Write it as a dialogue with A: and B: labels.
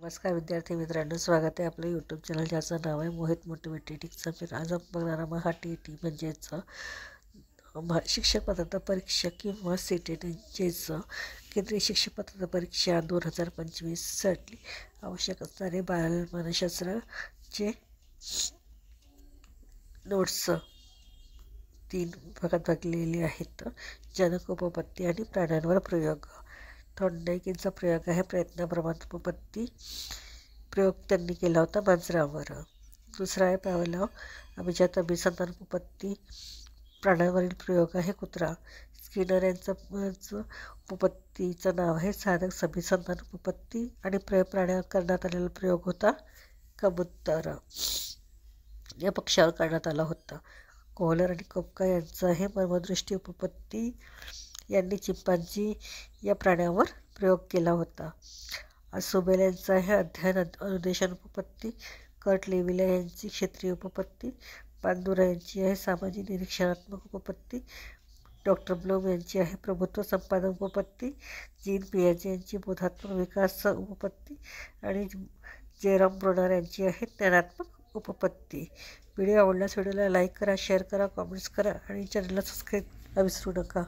A: नमस्कार विद्यार्थी मित्रांनो, स्वागत आहे आपलं यूट्यूब चॅनल ज्याचं नाव आहे मोहित मोटिवेटेड एक्झाम. आज आपण बघणार आहोत TET म्हणजेच शिक्षक पात्रता परीक्षा किंवा CTET म्हणजेच केंद्रीय शिक्षक पात्रता परीक्षा 2025साठी आवश्यक असणारे बालमानसशास्त्राचे नोट्स 3 भागात भागलेले आहेत. जनक, उपपत्ती आणि प्राण्यांवर प्रयोग. थॉर्नडाईक प्रयोग आहे प्रयत्नाप्रमाणे उपपत्ती प्रयोग त्यांनी केला होता मांजरावर. दुसरा आहे पावलाव अभिजात अभिसंधान उपपत्ती प्राण्यांवरील प्रयोग आहे कुत्रा. स्किनर यांचं उपपत्तीचं नाव आहे साधक अभिसंधान उपपत्ती आणि प्राण्यावर करण्यात आलेला प्रयोग होता कबूतर. या पक्षावर करण्यात आला होता. कोहलर आणि कोपका यांचं आहे मर्मदृष्टी उपपत्ती. यांनी चिंपांझी या प्राण्यावर प्रयोग केला होता. असोबेल यांचा आहे अध्ययन अनुदेशन उपपत्ती. कर्ट लेविला यांची क्षेत्रीय उपपत्ती. बांदुरा यांची आहे सामाजिक निरीक्षणात्मक उपपत्ती. डॉक्टर ब्लोम यांची आहे प्रभुत्व संपादन उपपत्ती. जीन पियाजे यांची बोधात्मक विकास उपपत्ती आणि जेरॉम ब्रोनर यांची आहे ज्ञानात्मक उपपत्ती. व्हिडिओ आवडल्यास व्हिडिओला लाईक करा, शेअर करा, कॉमेंट्स करा आणि चॅनलला सबस्क्राईब विसरू नका.